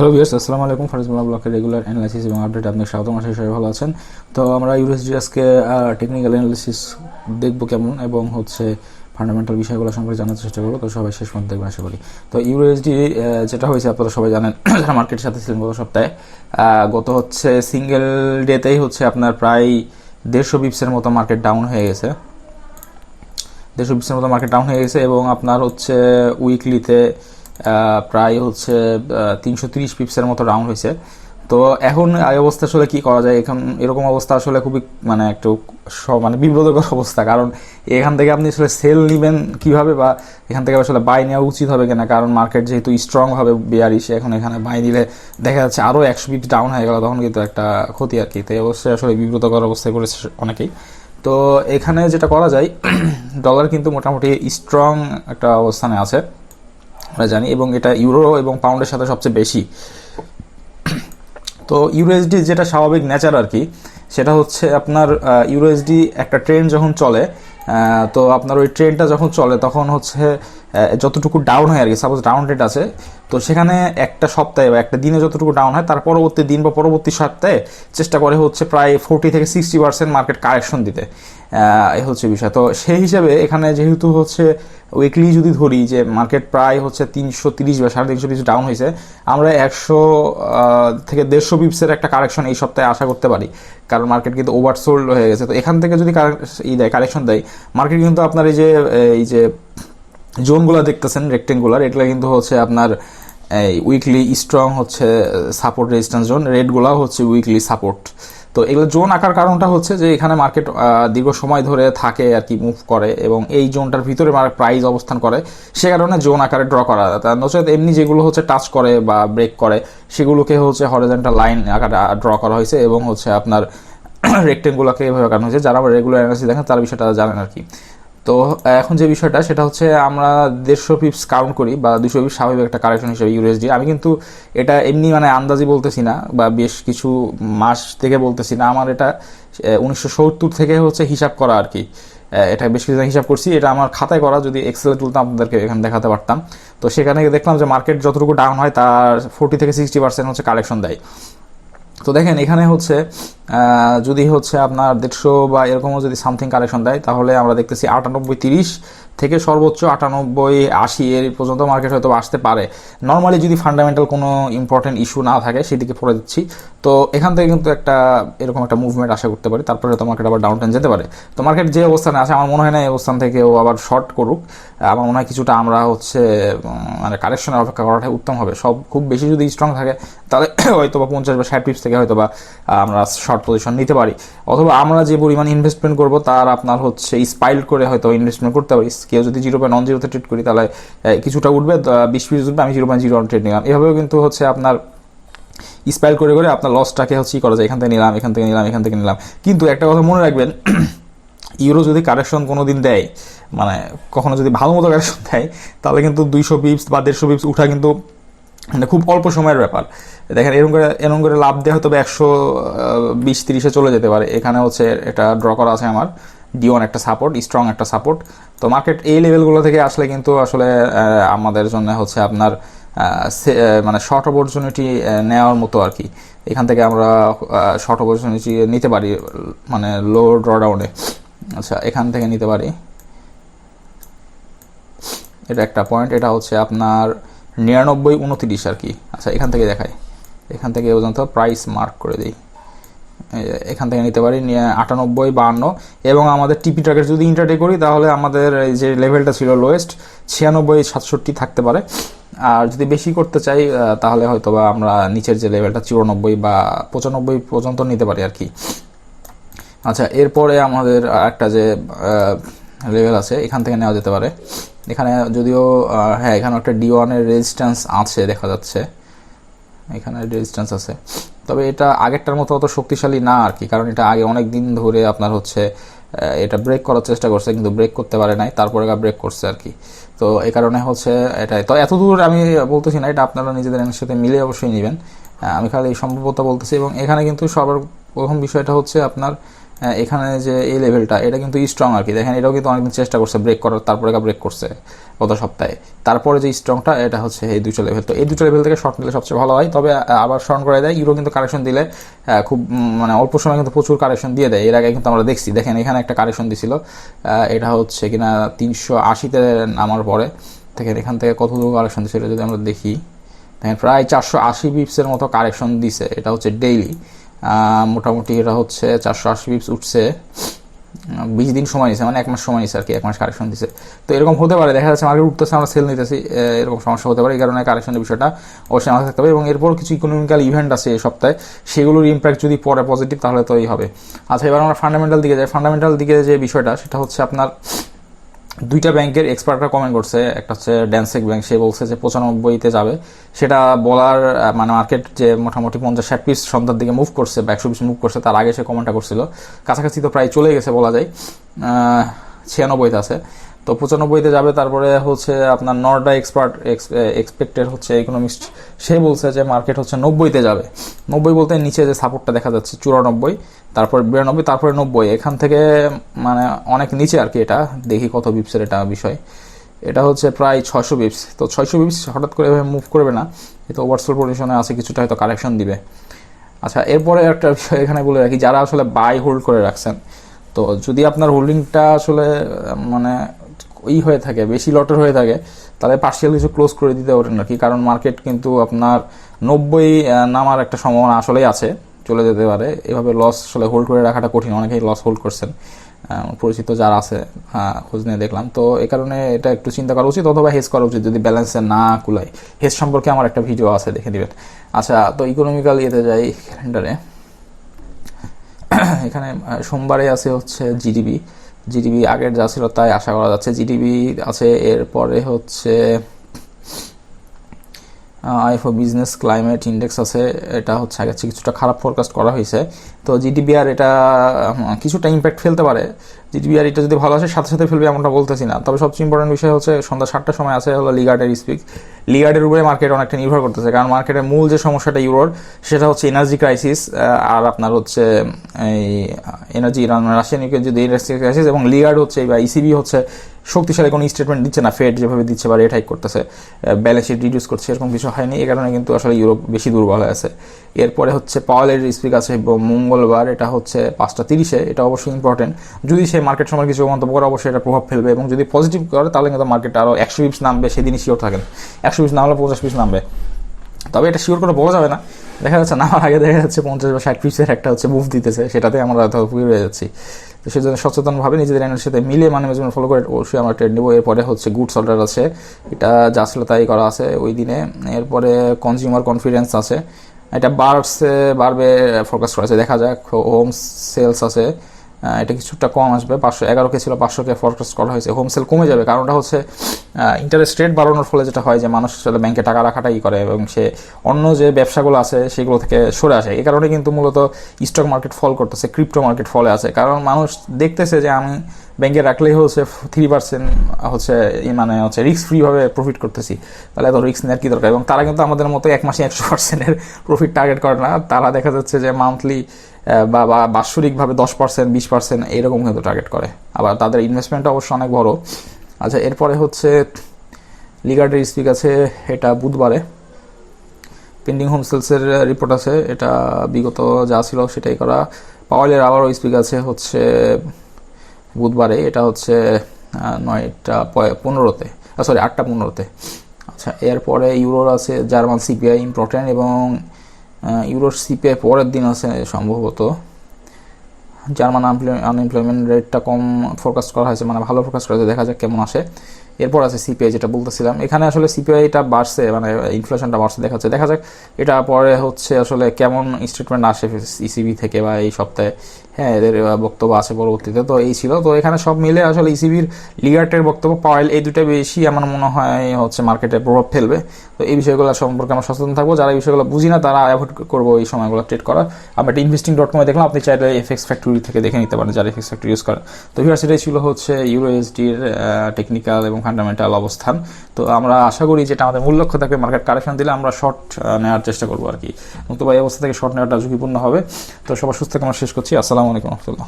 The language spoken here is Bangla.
হ্যালো ভিউয়ার্স, আসসালামু আলাইকুম। ফারুজুল্লাহ ব্লকের রেগুলার অ্যানালাইসিস এবং আপডেট আপনাকে স্বাগতম। আশা করি সবাই ভালো আছেন। তো আমরা ইউরোসডি আজকে টেকনিক্যাল অ্যানালিসিস দেখবো কেমন, এবং ফান্ডামেন্টাল বিষয়গুলো সম্পর্কে জানার চেষ্টা করবো। তো সবাই শেষ পর্যন্ত দেখবেন আশা করি। তো ইউরোসডি যেটা হয়েছে আপনারা সবাই জানেন, যারা মার্কেটের সাথে ছিলেন গত সপ্তাহে, গত সিঙ্গেল ডেতেই আপনার প্রায় 150 বিপসের মতো মার্কেট ডাউন হয়ে গেছে। 150 বিপসের মতো মার্কেট ডাউন হয়ে গেছে, এবং আপনার উইকলিতে প্রায় 330 পিপসের মতো ডাউন হয়েছে। তো এখন এই অবস্থা আসলে কি করা যায়? এখন এরকম অবস্থা আসলে খুবই একটু বিব্রতকর অবস্থা। কারণ এখান থেকে আপনি আসলে সেল নেবেন কিভাবে, বা এখান থেকে আসলে বাই নেওয়া উচিত হবে কিনা। কারণ মার্কেট যেহেতু স্ট্রংভাবে বেয়ারিশ, এখন এখানে বাই নিলে দেখা যাচ্ছে আরও 100 পিপস ডাউন হয়ে গেল, তখন কিন্তু একটা ক্ষতি আর কি। তো এই অবস্থায় আসলে বিব্রতকর অবস্থায় পড়েছে অনেকেই। তো এখানে যেটা করা যায়, ডলার কিন্তু মোটামুটি স্ট্রং একটা অবস্থানে আছে আমরা জানি, এবং এটা ইউরো এবং পাউন্ডের সাথে সবচেয়ে বেশি। তো ইউএসডি যেটা স্বাভাবিক নেচার আর কি, সেটা আপনার ইউএসডি একটা ট্রেন্ড যখন চলে, তো আপনার ওই ট্রেন্ডটা যখন চলে তখন যতটুকু ডাউন হয় আর কি, সাপোজ ডাউন রেট আছে, তো সেখানে একটা সপ্তাহে বা একটা দিনে যতটুকু ডাউন হয়, তার পরবর্তী দিন বা পরবর্তী সপ্তাহে চেষ্টা করে প্রায় 40 থেকে 60% মার্কেট কারেকশন দিতে। এই বিষয়। তো সেই হিসাবে এখানে যেহেতু উইকলি যদি ধরি যে মার্কেট প্রায় 330 বা 350 পিস ডাউন হয়েছে, আমরা 100 থেকে 150 পিপসের একটা কারেকশন এই সপ্তাহে আশা করতে পারি। কারণ মার্কেট কিন্তু ওভারসোল্ড হয়ে গেছে। তো এখান থেকে যদি কারেকশন দেয়, মার্কেট কিন্তু আপনার এই যে জোনগুলো দেখতেছেন রেক্টেঙ্গুলার, এগুলো কিন্তু আপনার এই weekly strong support resistance zone, রেডগুলো উইকলি সাপোর্ট। তো এগুলো জোন আকার কারণটা যে এখানে মার্কেট দীর্ঘ সময় ধরে থাকে আর কি, মুভ করে, এবং এই জোনটার ভিতরে প্রাইস অবস্থান করে, সে কারণে জোন আকারে ড্র করা। তার নচেত এমনি যেগুলো টাচ করে বা ব্রেক করে, সেগুলোকে হরিজন্টাল লাইন আকারে ড্র করা হয়েছে, এবং আপনার রেক্টেঙ্গুলোকে এভাবে কারণ হয়েছে। যারা রেগুলার অ্যানালিসিস দেখেন তার বিষয়টা জানেন আর কি। তো এখন যে বিষয়টা, সেটা আমরা 150 পিপস কাউন্ট করি বা 200 পিপস স্বাভাবিক একটা কারেকশন হিসেবে ইউএসডি। আমি কিন্তু এটা এমনি আন্দাজি বলতেছি না, বা বেশ কিছু মাস থেকে বলতেছি না। আমার এটা 1970 থেকে হিসাব করা আর কি। এটা বেশ কিছু হিসাব করছি, এটা আমার খাতায় করা। যদি এক্সেলে তুলতাম আপনাদেরকে এখানে দেখাতে পারতাম। তো সেখানে দেখলাম যে মার্কেট যতটুকু ডাউন হয় তার 40 থেকে 60% কারেকশন দেয়। তো দেখেন এখানে যদি আপনার 150 বা এরকমও যদি সামথিং কারেকশন দেয়, তাহলে আমরা দেখতেছি 98-30 থেকে সর্বোচ্চ 98-80 এর পর্যন্ত মার্কেট হয়তো আসতে পারে, নর্মালি যদি ফান্ডামেন্টাল কোনো ইম্পর্টেন্ট ইস্যু না থাকে। সেদিকে পড়ে দিচ্ছি। তো এখান থেকে কিন্তু এরকম একটা মুভমেন্ট আশা করতে পারি, তারপরে হয়তো মার্কেট আবার ডাউন টেন যেতে পারে। তো মার্কেট যে অবস্থানে আছে, আমার মনে হয় না এই অবস্থান থেকে ও আবার শর্ট করুক। আমার মনে হয় কিছুটা আমরা কারেকশনের অপেক্ষা করাটাই উত্তম হবে। সব খুব বেশি যদি স্ট্রং থাকে, তাহলে হয়তো বা 50 বা 60 পিপস থেকে হয়তো বা আমরা শর্ট পজিশন নিতে পারি, অথবা আমরা যে পরিমাণ ইনভেস্টমেন্ট করবো তার আপনার স্পাইল করে হয়তো ইনভেস্টমেন্ট করতে পারি। কেউ যদি 0.10 ট্রেড করি, তাহলে কিছুটা উঠবে, 20 পিস উঠবে, আমি 0.01 ট্রেড নিলাম। এভাবেও কিন্তু আপনার স্পাইল করে করে আপনার লসটাকে করা যায়। এখান থেকে নিলাম, এখান থেকে নিলাম, এখান থেকে নিলাম। কিন্তু একটা কথা মনে রাখবেন, ইউরো যদি কারেকশন কোনো দিন দেয়, কখনো যদি ভালো মতো কারেকশন দেয়, তাহলে কিন্তু 200 পিপস বা 150 পিপস উঠা কিন্তু খুব অল্প সময়ের ব্যাপার। দেখেন এরকম করে লাভ দিয়ে হয়তো 120-30-এ চলে যেতে পারে। এখানে এটা ড্র করা আছে আমার D1 একটা সাপোর্ট, স্ট্রং একটা সাপোর্ট। তো মার্কেট এই লেভেলগুলো থেকে আসলে কিন্তু আসলে আমাদের জন্য আপনার শর্ট অপরচুনিটি নেওয়ার মতো আর কি। এখান থেকে আমরা শর্ট অপরচুনিটি নিতে পারি, লো ড্রডাউনে। আচ্ছা, এখান থেকে নিতে পারি। এটা একটা পয়েন্ট, এটা আপনার 99-29 আর কি। আচ্ছা, এখান থেকে দেখায়, এখান থেকে পর্যন্ত প্রাইস মার্ক করে দিই। এখান থেকে নিতে পারি 98-52, এবং আমাদের টিপি টার্গেট যদি ইন্টারডে করি, তাহলে আমাদের যে লেভেলটা ছিল লোয়েস্ট 96-67 থাকতে পারে। আর যদি বেশি করতে চাই, তাহলে হয়তো বা আমরা নিচের যে লেভেলটা 94 বা 95 পর্যন্ত নিতে পারি আর কি। আচ্ছা, এরপরে আমাদের একটা যে লেভেল আছে, এখান থেকে নেওয়া যেতে পারে। এখানে যদিও হ্যাঁ, এখানে একটা D1 এর রেজিস্ট্যান্স আছে, দেখা যাচ্ছে এখানে রেজিস্ট্যান্স আছে। তবে এটা আগেরটার মতো অত শক্তিশালী না আর কি, কারণ এটা আগে অনেক দিন ধরে আপনার এটা ব্রেক করার চেষ্টা করছে, কিন্তু ব্রেক করতে পারে নাই, তারপরে ব্রেক করছে আর কি। তো এই কারণে এটাই। তো এত দূর আমি বলতেছি না, এটা আপনারা নিজেদের সাথে মিলে অবশ্যই নেবেন। আমি খালি সম্ভবত বলতেছি। এবং এখানে কিন্তু সবার প্রথম বিষয়টা আপনার এখানে যে এই লেভেলটা এটা কিন্তু স্ট্রং আর কি, দেখেন এটাও কিন্তু অনেকদিন চেষ্টা করছে ব্রেক করার, তারপরে ব্রেক করছে গত সপ্তাহে। তারপরে যে স্ট্রংটা এটা হচ্ছে এই দুটো লেভেল, তো এই দুটো লেভেল থেকে শর্ট নিলে সবচেয়ে ভালো হয়। তবে আবার স্মরণ করে দেয় ইউরো কিন্তু কারেকশন দিলে খুব মানে অল্প সময় কিন্তু প্রচুর কারেকশন দিয়ে দেয়, এর আগে কিন্তু আমরা দেখছি। দেখেন এখানে একটা কারেকশন দিছিল, এটা হচ্ছে কিনা 380-তে নামার পরে দেখেন এখান থেকে কতটুকু কারেকশন দিছিল যদি আমরা দেখি, দেখেন প্রায় 480 বিপসের মতো কারেকশন দিছে, এটা হচ্ছে ডেইলি। মোটামুটি এটা হচ্ছে 480 বিপস উঠছে, 20 দিন সময় নিছে, মানে 1 মাস সময় নিছে আর কি, 1 মাস কারেকশন দিছে। তো এরকম হতে পারে, দেখা যাচ্ছে মার্কেট উঠতেছে আমরা সেল নিতেছি, এরকম সমস্যা হতে পারে, এই কারণে কারেকশনের বিষয়টা অবশ্যই মাথায় থাকতে হবে। এবং এরপর কিছু ইকোনমিক্যাল ইভেন্ট আছে এই সপ্তাহে, সেগুলোর ইম্প্যাক্ট যদি পরে পজিটিভ তাহলে তো এই হবে। আচ্ছা, এবার আমরা ফান্ডামেন্টাল দিকে যাই। ফান্ডামেন্টাল দিকে যে বিষয়টা সেটা হচ্ছে আপনার দুইটা ব্যাংকের এক্সপার্টরা কমেন্ট করছে, একটা হচ্ছে ড্যান্সেক ব্যাংক, সে বলছে যে 95-তে যাবে। সেটা বলার মানে মার্কেট যে মোটামুটি 50-60 পিস সন্ধ্যার দিকে মুভ করছে বা 100 পিস মুভ করছে, তার আগে সে কমেন্টটা করছিল, কাছাকাছি তো প্রায় চলে গেছে বলা যায়, 96-তে আছে, তো 95-তে যাবে। তারপরে হচ্ছে আপনার নর্ডা এক্সপেক্টেড হচ্ছে ইকোনমিস্ট, সে বলছে যে মার্কেট হচ্ছে 90-তে যাবে। 90 বলতে নিচে যে সাপোর্টটা দেখা যাচ্ছে 94, তারপর 92, তারপরে 90, এখান থেকে মানে অনেক নিচে আর কি। এটা দেখি কত বিপসের এটা বিষয়, এটা হচ্ছে প্রায় 600 বিপস। তো 600 বিপস হঠাৎ করে মুভ করবে না, এটা ওভারসোল্ড পজিশনে আছে, কিছুটা হয়তো কারেকশন দিবে। আচ্ছা, এরপরে একটা বিষয় এখানে বলে রাখি, যারা আসলে বাই হোল্ড করে রাখছেন, তো যদি আপনার হোল্ডিংটা আসলে মানে হয়ে থাকে, বেশি লটের হয়ে থাকে, তাহলে পার্শিয়াল কিছু ক্লোজ করে দিতে পারেন আর কি, কারণ মার্কেট কিন্তু আপনার 90 নামার একটা সম্ভাবনা আসলেই আছে, চলে যেতে পারে। এভাবে লস আসলে হোল্ড করে রাখাটা কঠিন, অনেকেই লস হোল্ড করছেন, পরিচিত যারা আছে, খোঁজ নিয়ে দেখলাম। তো এই কারণে এটা একটু চিন্তা করা উচিত, অথবা হেজ করা উচিত যদি ব্যালেন্সে না কুলায়। হেজ সম্পর্কে আমার একটা ভিডিও আছে, দেখে দিবেন। আচ্ছা, তো ইকোনমিক্যাল ইয়েতে যাই, ক্যালেন্ডারে এখানে সোমবারে আছে হচ্ছে জিডিপি আগের যা ছিল তাই আশা করা যাচ্ছে। জিডিপি আছে, এরপরে হচ্ছে আইএফও বিজনেস ক্লাইমেট ইন্ডেক্স আছে, এটা হচ্ছে আগে কিছুটা খারাপ ফোরকাস্ট করা হয়েছে। তো জিডিপিআর এটা কিছুটা ইম্প্যাক্ট ফেলতে পারে। জিডিপিআর এটা যদি ভালো আসে সাথে সাথে ফেলবে এমনটা বলতেছি না, তবে সবচেয়ে ইম্পর্টেন্ট বিষয় হচ্ছে সন্ধ্যা 7টার সময় আছে হলো লিগার্ডের স্পিক। লিগার্ডের উপরে মার্কেট অনেকটা নির্ভর করতেছে, কারণ মার্কেটের মূল যে সমস্যাটা ইউরোর, সেটা হচ্ছে এনার্জি ক্রাইসিস, আর আপনার হচ্ছে এই এনার্জি রাশিয়ান যদি এনার্জি ক্রাইসিস, এবং লিগার্ড হচ্ছে বা ইসিবি হচ্ছে শক্তিশালী কোনো স্টেটমেন্ট দিচ্ছে না, ফেড যেভাবে দিচ্ছে বা রেট হাইক করতেছে, ব্যালেন্স শিট রিডিউস করছে, এরকম কিছু হয়নি, এই কারণে কিন্তু আসলে ইউরোপ বেশি দুর্বল হয়ে আছে। এরপরে হচ্ছে পাওয়েলের স্পিক আছে মঙ্গলবার, এটা হচ্ছে 5:30-এ, এটা অবশ্যই ইম্পর্টেন্ট। যদি সে মার্কেট সময় কিছু মন্তব্য করে অবশ্যই এটা প্রভাব ফেলবে, এবং যদি পজিটিভ করে তাহলে কিন্তু মার্কেট আরও 100 পিপস নামবে, সেদিনই শিওর থাকেন। 100 পিপস নামলে 50 পিপস নামবে, তবে এটা শিওর করে বলা যাবে না, দেখা যাচ্ছে নামার আগে দেখা যাচ্ছে 50 বা 60 পিপসের একটা হচ্ছে মুভ দিতেছে, সেটাতে আমরা ভুগি হয়ে যাচ্ছি। তো সেই জন্য সচেতনভাবে নিজেদের এনার্জির সাথে মিলিয়ে ম্যানেজমেন্ট ফলো করে অবশ্যই আমরা ট্রেড নেবো। এরপরে হচ্ছে গুডস অর্ডার আছে, এটা যা ছিল তাই করা আছে ওই দিনে। এরপরে কনজিউমার কনফিডেন্স আছে, এটা বাড়বে ফোকাস করা আছে, দেখা যাক। হোম সেলস আছে, এটা কিছুটা কম আসবে, 511কে ছিল 500কে ফোরকাস্ট করা হয়েছে। হোম সেল কমে যাবে, কারণটা হচ্ছে ইন্টারেস্ট রেট বাড়ানোর ফলে যেটা হয় যে মানুষ আসলে ব্যাংকে টাকা রাখাটাই করে, এবং সে অন্য যে ব্যবসাগুলো আছে সেগুলো থেকে সরে আসে। এই কারণে কিন্তু মূলত স্টক মার্কেট ফল করতেছে, ক্রিপ্টো মার্কেট ফলে আছে, কারণ মানুষ দেখতেছে যে আমি ব্যাংকে রাখলেই হচ্ছে 3% হচ্ছে মানে হচ্ছে রিস্ক ফ্রিভাবে প্রফিট করতেছি, তাহলে এত রিস্ক নেওয়ার কী দরকার। এবং তারা কিন্তু আমাদের মতো 1 মাসে 100%-এর প্রফিট টার্গেট করে না, তারা দেখা যাচ্ছে যে মান্থলি বা বাৎসরিকভাবে 10%, 20% এরকম কিন্তু টার্গেট করে, আবার তাদের ইনভেস্টমেন্টটা অবশ্য অনেক বড়। আচ্ছা, এরপরে হচ্ছে লিগার্ডের স্পিক আছে, এটা বুধবারে। পেন্ডিং হোম সেলসের রিপোর্ট আছে, এটা বিগত যা ছিল সেটাই করা। পাওয়েলের আবারও স্পিক আছে হচ্ছে বুধবারে, এটা হচ্ছে 9:15-তে, সরি 8:15-তে। আচ্ছা, এরপরে ইউরোর আছে জার্মান সিপিআই ইম্পর্টেন্ট, এবং ইউরোর সিপিআই পরের দিন আছে সম্ভবত। জার্মান আনএমপ্লয়মেন্ট রেটটা কম ফোরকাস্ট করা হয়েছে, মানে ভালো ফোরকাস্ট করা হয়েছে, দেখা যাক কেমন আসে। এরপর আছে সিপিআই, যেটা বলতেছিলাম, এখানে আসলে সিপিআইটা বাড়ছে, মানে ইনফ্লেশনটা বাড়ছে দেখাচ্ছে, দেখা যাক এটা পরে হচ্ছে আসলে কেমন স্টেটমেন্ট আসে ইসিবি থেকে বা এই সপ্তাহে। হ্যাঁ, এদের বক্তব্য আছে পরবর্তীতে। তো এই ছিল, তো এখানে সব মিলে আসলে ইসিবির লিগার্ডের বক্তব্য, পাওয়েল, এই দুটো বেশি আমার মনে হয় হচ্ছে মার্কেটে প্রভাব ফেলবে। তো এই বিষয়গুলো সম্পর্কে আমরা সচেতন থাকবো, যারা এই বিষয়গুলো বুঝি না তারা অ্যাভয়েড করবো এই সময়গুলো ট্রেড করা। আমরা একটা investing.com-এ দেখলাম, আপনি চাইলে এফএক্স ফ্যাক্টরি থেকে দেখে নিতে পারেন যারা এফএক্স ফ্যাক্টরি ইউজ করে। তো ভিউয়ার্স, এটাই ছিল হচ্ছে ইউরোএসডির টেকনিক্যাল এবং ফান্ডামেন্টাল অবস্থান। তো আমরা আশা করি যেটা আমাদের মূল লক্ষ্য থাকবে মার্কেট কারেকশন দিলে আমরা শর্ট নেওয়ার চেষ্টা করবো আর কি। তো এই অবস্থা থেকে শর্ট নেওয়াটা ঝুঁকিপূর্ণ হবে। তো সবার সুস্থ কামনা শেষ করছি। আসসালামু আলাইকুম রহমতুল্লাহ।